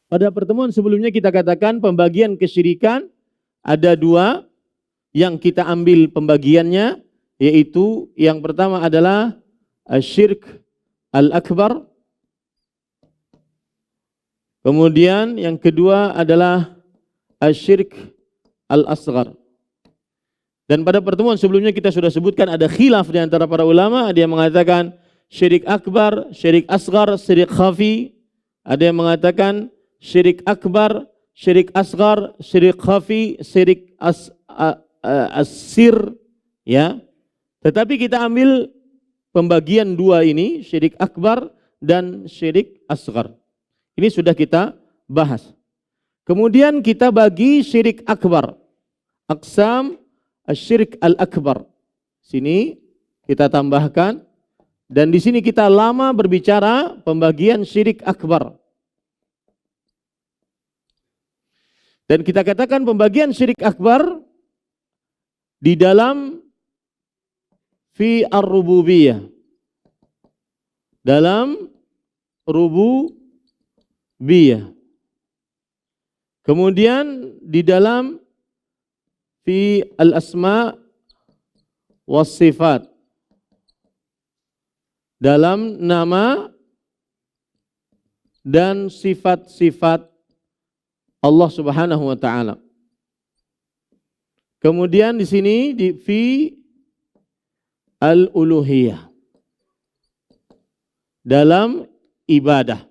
Pada pertemuan sebelumnya kita katakan pembagian kesyirikan ada dua yang kita ambil pembagiannya, yaitu yang pertama adalah asyirk al-akbar, kemudian yang kedua adalah asyirk al-asghar. Dan pada pertemuan sebelumnya kita sudah sebutkan ada khilaf di antara para ulama, ada yang mengatakan syirik akbar, syirik asghar, syirik khafi, ada yang mengatakan syirik akbar, syirik asghar, syirik khafi, syirik asir, ya. Tetapi kita ambil pembagian dua ini, syirik akbar dan syirik asghar. Ini sudah kita bahas. Kemudian kita bagi syirik akbar, aqsam asyirik al-akbar. Sini kita tambahkan, dan di sini kita lama berbicara pembagian syirik akbar. Dan kita katakan pembagian syirik akbar di dalam fi ar-rububiyah. Dalam rububiyah. Kemudian di dalam fi al-asma was sifat, dalam nama dan sifat-sifat Allah Subhanahu wa taala. Kemudian di sini di fi al-uluhiyah, dalam ibadah.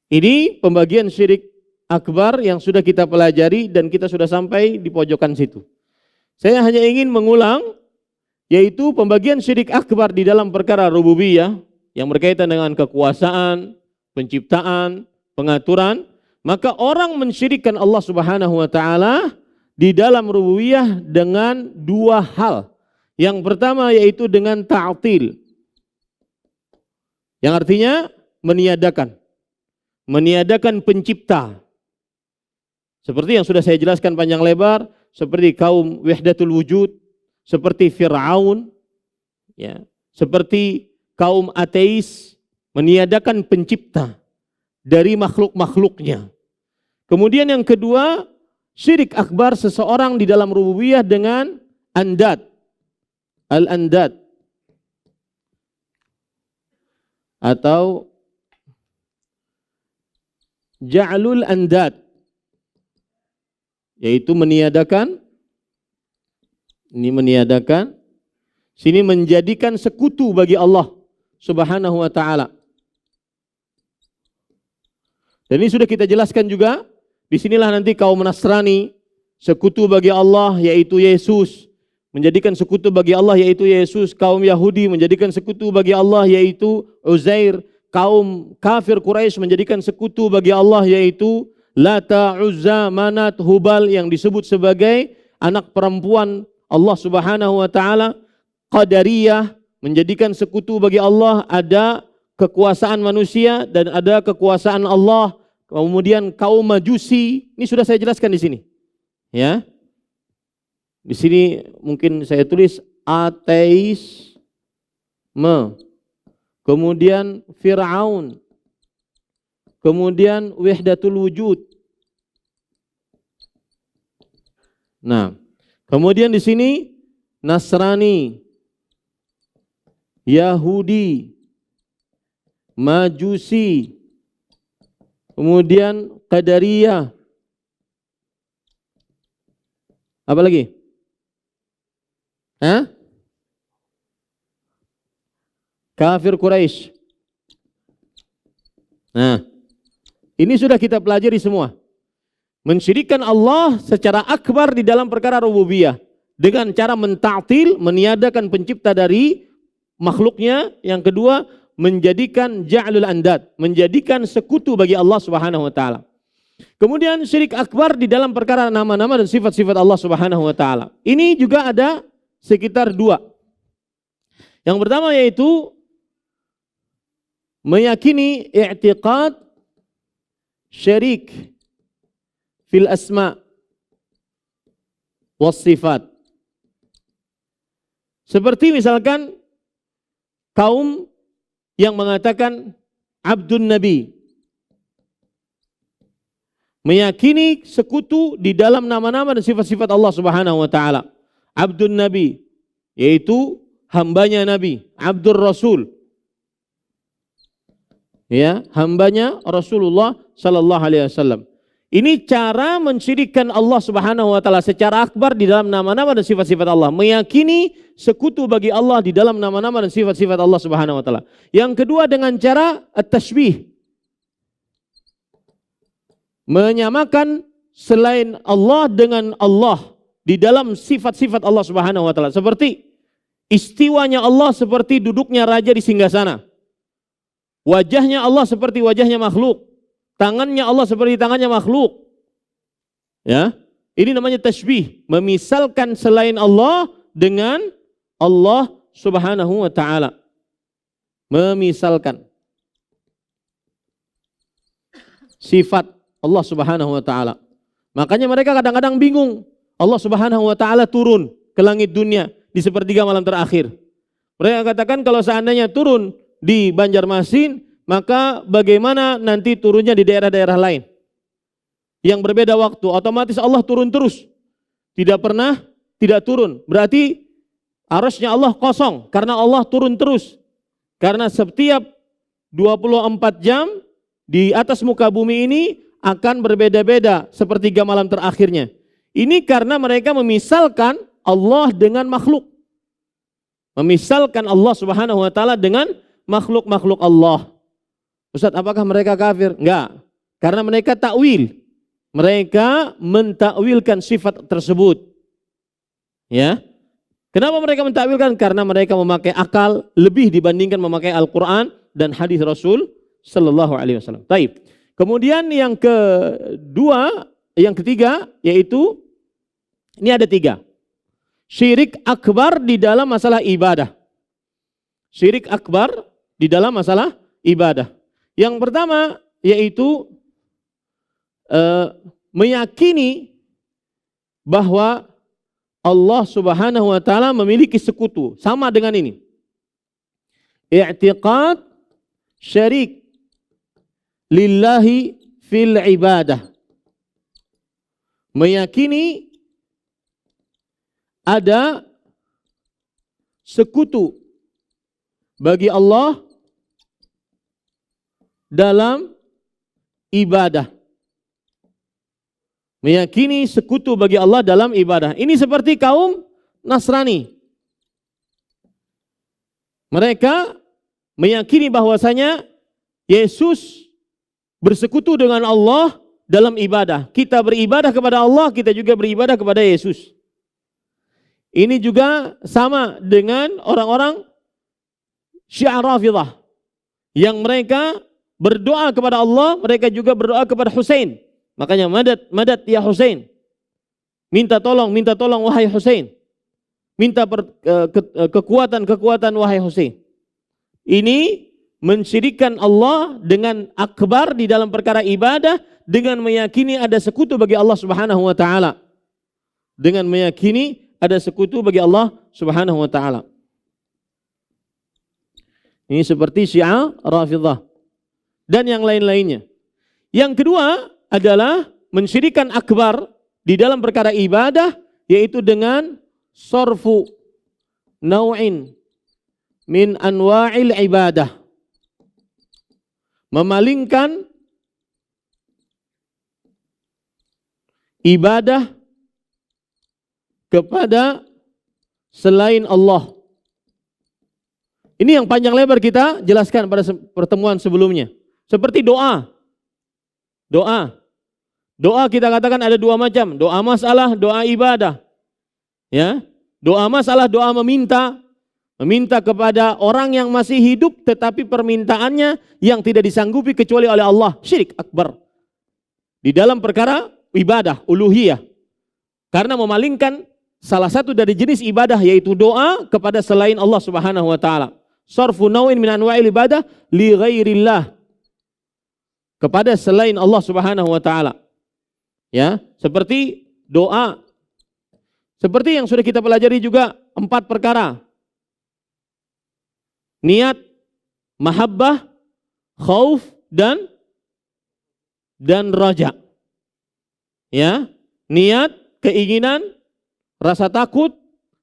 Ini pembagian syirik akbar yang sudah kita pelajari dan kita sudah sampai di pojokan situ. Saya hanya ingin mengulang, yaitu pembagian syirik akbar di dalam perkara rububiyah yang berkaitan dengan kekuasaan, penciptaan, pengaturan. Maka orang mensyirikkan Allah Subhanahu wa taala di dalam rububiyah dengan dua hal. Yang pertama yaitu dengan ta'til, yang artinya meniadakan pencipta. Seperti yang sudah saya jelaskan panjang lebar, seperti kaum wahdatul wujud, seperti Fir'aun, ya, seperti kaum ateis, meniadakan pencipta dari makhluk-makhluknya. Kemudian yang kedua, syirik akbar seseorang di dalam rububiyah dengan andad, al-andad, atau ja'lul andad, yaitu meniadakan, sini menjadikan sekutu bagi Allah Subhanahu wa taala. Dan ini sudah kita jelaskan juga. Disinilah nanti kaum Nasrani sekutu bagi Allah yaitu Yesus, menjadikan sekutu bagi Allah yaitu Yesus. Kaum Yahudi menjadikan sekutu bagi Allah yaitu Uzair. Kaum kafir Quraisy menjadikan sekutu bagi Allah yaitu Lata, Uzza, Manat, Hubal yang disebut sebagai anak perempuan Allah Subhanahu wa taala. Qadariyah menjadikan sekutu bagi Allah ada kekuasaan manusia dan ada kekuasaan Allah. Kemudian kaum Majusi, ini sudah saya jelaskan di sini. Ya. Di sini mungkin saya tulis ateisme. Kemudian Fir'aun. Kemudian wahdatul wujud. Nah, kemudian di sini Nasrani, Yahudi, Majusi, kemudian Qadariyah. Apa lagi? Kafir Quraisy. Nah, ini sudah kita pelajari semua. Mensyirikkan Allah secara akbar di dalam perkara rububiyah dengan cara menta'til, meniadakan pencipta dari makhluknya. Yang kedua, menjadikan ja'lul andad, menjadikan sekutu bagi Allah Subhanahu wa taala. Kemudian syirik akbar di dalam perkara nama-nama dan sifat-sifat Allah Subhanahu wa taala. Ini juga ada sekitar dua. Yang pertama yaitu meyakini i'tiqad syirik fil asma was sifat. Seperti misalkan kaum yang mengatakan Abdun Nabi. Meyakini sekutu di dalam nama-nama dan sifat-sifat Allah Subhanahu wa taala. Abdun Nabi, yaitu hambanya Nabi, Abdur Rasul. Ya, hambanya Rasulullah sallallahu alaihi wasallam. Ini cara mensyirikkan Allah Subhanahu wa taala secara akbar di dalam nama-nama dan sifat-sifat Allah. Meyakini sekutu bagi Allah di dalam nama-nama dan sifat-sifat Allah Subhanahu wa taala. Yang kedua dengan cara at-tashbih. Menyamakan selain Allah dengan Allah di dalam sifat-sifat Allah Subhanahu wa taala. Seperti istiwanya Allah seperti duduknya raja di singgasana. Wajahnya Allah seperti wajahnya makhluk. Tangannya Allah seperti tangannya makhluk. Ya, ini namanya tashbih, memisalkan selain Allah dengan Allah Subhanahu wa taala. Memisalkan sifat Allah Subhanahu wa taala. Makanya mereka kadang-kadang bingung. Allah Subhanahu wa taala turun ke langit dunia di sepertiga malam terakhir. Mereka katakan kalau seandainya turun di Banjarmasin, maka bagaimana nanti turunnya di daerah-daerah lain yang berbeda waktu? Otomatis Allah turun terus, tidak pernah tidak turun. Berarti arasnya Allah kosong karena Allah turun terus. Karena setiap 24 jam di atas muka bumi ini akan berbeda-beda sepertiga malam terakhirnya. Ini karena mereka memisalkan Allah dengan makhluk. Memisalkan Allah Subhanahu wa taala dengan makhluk-makhluk Allah. Ustaz, apakah mereka kafir? Enggak. Karena mereka takwil. Mereka mentakwilkan sifat tersebut. Ya. Kenapa mereka mentakwilkan? Karena mereka memakai akal lebih dibandingkan memakai Al-Qur'an dan hadis Rasul sallallahu alaihi wasallam. Baik. Kemudian yang ketiga yaitu ini ada 3. Syirik akbar di dalam masalah ibadah. Syirik akbar di dalam masalah ibadah. Yang pertama yaitu meyakini bahwa Allah Subhanahu wa taala memiliki sekutu, sama dengan ini. I'tiqad syarik lillahi fil ibadah. Meyakini ada sekutu bagi Allah dalam ibadah. Meyakini sekutu bagi Allah dalam ibadah. Ini seperti kaum Nasrani. Mereka meyakini bahwasanya Yesus bersekutu dengan Allah dalam ibadah. Kita beribadah kepada Allah, kita juga beribadah kepada Yesus. Ini juga sama dengan orang-orang Syiah Rafidhah yang mereka berdoa kepada Allah, mereka juga berdoa kepada Husain. Makanya madad ya Husain. Minta tolong wahai Husain. Minta kekuatan wahai Husain. Ini mensyirikkan Allah dengan akbar di dalam perkara ibadah dengan meyakini ada sekutu bagi Allah Subhanahu wa taala. Dengan meyakini ada sekutu bagi Allah Subhanahu wa taala. Ini seperti Syiah Rafidhah dan yang lain-lainnya. Yang kedua adalah mensyirikkan akbar di dalam perkara ibadah, yaitu dengan sarfu naw'in min anwa'il ibadah. Memalingkan ibadah kepada selain Allah. Ini yang panjang lebar kita jelaskan pada pertemuan sebelumnya. Seperti doa. Doa kita katakan ada 2 macam. Doa masalah, doa ibadah. Ya, doa masalah, doa meminta kepada orang yang masih hidup tetapi permintaannya yang tidak disanggupi kecuali oleh Allah. Syirik akbar. Di dalam perkara ibadah, uluhiyah. Karena memalingkan salah satu dari jenis ibadah yaitu doa kepada selain Allah Subhanahu wa taala. Sarfu naw'in min anwa'il ibadah li ghairillah. Kepada selain Allah Subhanahu wa taala. Ya, seperti doa. Seperti yang sudah kita pelajari juga 4 perkara. Niat, mahabbah, khauf dan raja. Ya, niat, keinginan, rasa takut,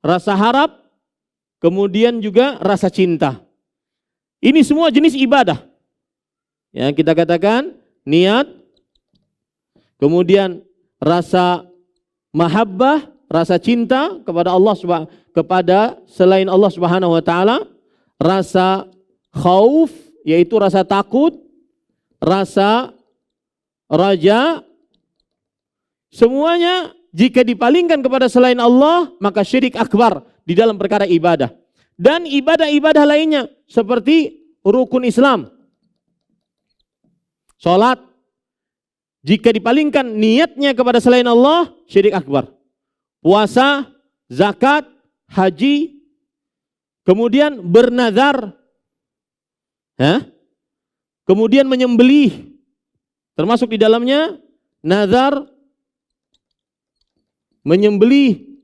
rasa harap, kemudian juga rasa cinta. Ini semua jenis ibadah. Ya, kita katakan niat, kemudian rasa mahabbah, rasa cinta kepada Allah kepada selain Allah Subhanahu wa taala, rasa khauf yaitu rasa takut, rasa raja, semuanya jika dipalingkan kepada selain Allah maka syirik akbar di dalam perkara ibadah. Dan ibadah-ibadah lainnya seperti rukun Islam, salat, jika dipalingkan niatnya kepada selain Allah, syirik akbar. Puasa, zakat, haji, kemudian bernazar, kemudian menyembelih, termasuk di dalamnya nazar, menyembelih.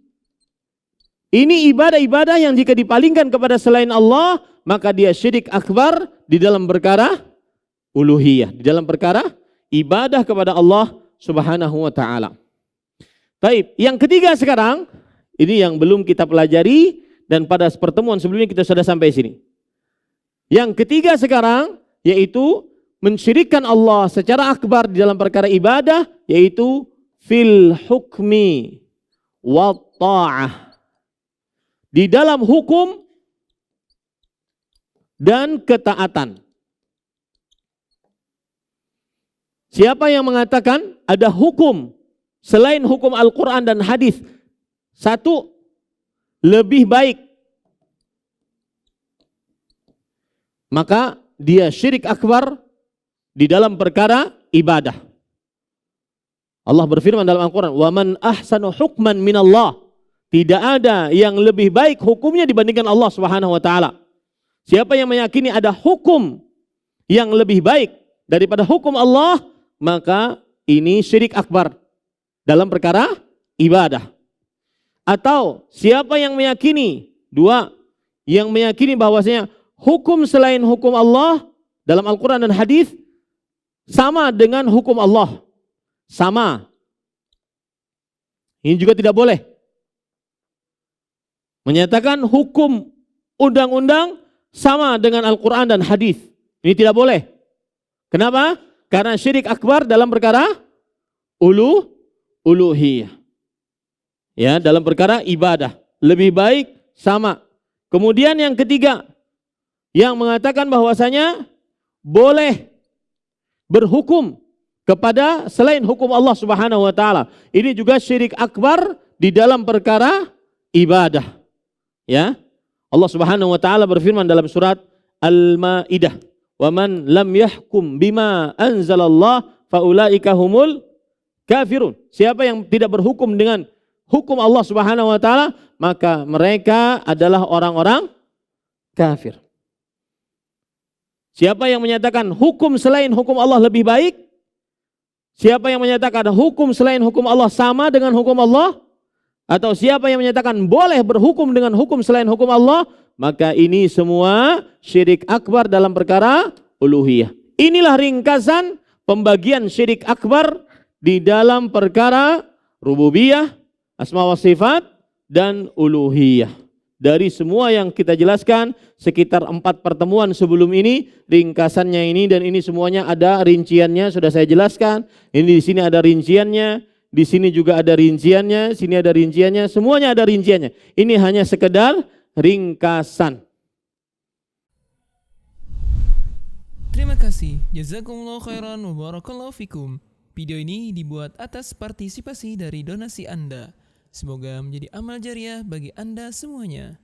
Ini ibadah-ibadah yang jika dipalingkan kepada selain Allah, maka dia syirik akbar di dalam perkara uluhiyah, di dalam perkara ibadah kepada Allah Subhanahu wa taala. Baik, yang ketiga sekarang, ini yang belum kita pelajari dan pada pertemuan sebelumnya kita sudah sampai sini. Yang ketiga sekarang yaitu mensyirikkan Allah secara akbar di dalam perkara ibadah, yaitu fil hukmi wa ta'ah, di dalam hukum dan ketaatan. Siapa yang mengatakan ada hukum selain hukum Al-Quran dan hadis satu lebih baik, maka dia syirik akbar di dalam perkara ibadah. Allah berfirman dalam Al-Quran, wa man ahsanu hukman minallah, tidak ada yang lebih baik hukumnya dibandingkan Allah Subhanahu wa taala. Siapa yang meyakini ada hukum yang lebih baik daripada hukum Allah, maka ini syirik akbar dalam perkara ibadah. Atau siapa yang meyakini, dua, yang meyakini bahwasanya hukum selain hukum Allah dalam Al-Quran dan hadis sama dengan hukum Allah, sama. Ini juga tidak boleh. Menyatakan hukum undang-undang sama dengan Al-Quran dan hadis, ini tidak boleh. Kenapa? Karena syirik akbar dalam perkara uluhiyah. Ya, dalam perkara ibadah lebih baik sama. Kemudian yang ketiga, yang mengatakan bahwasanya boleh berhukum kepada selain hukum Allah Subhanahu wa taala. Ini juga syirik akbar di dalam perkara ibadah. Ya. Allah Subhanahu wa taala berfirman dalam surat Al-Maidah, "Wa man lam yahkum bima anzalallah faulaika humul kafirun." Siapa yang tidak berhukum dengan hukum Allah Subhanahu wa taala, maka mereka adalah orang-orang kafir. Siapa yang menyatakan hukum selain hukum Allah lebih baik, siapa yang menyatakan hukum selain hukum Allah sama dengan hukum Allah, atau siapa yang menyatakan boleh berhukum dengan hukum selain hukum Allah, maka ini semua syirik akbar dalam perkara uluhiyah. Inilah ringkasan pembagian syirik akbar di dalam perkara rububiyah, asma wa sifat, dan uluhiyah. Dari semua yang kita jelaskan sekitar 4 pertemuan sebelum ini, ringkasannya ini, dan ini semuanya ada rinciannya, sudah saya jelaskan. Ini di sini ada rinciannya, di sini juga ada rinciannya, sini ada rinciannya, semuanya ada rinciannya. Ini hanya sekedar ringkasan. Terima kasih. Jazakumullah khairan wa barakallahu fikum. Video ini dibuat atas partisipasi dari donasi Anda. Semoga menjadi amal jariah bagi Anda semuanya.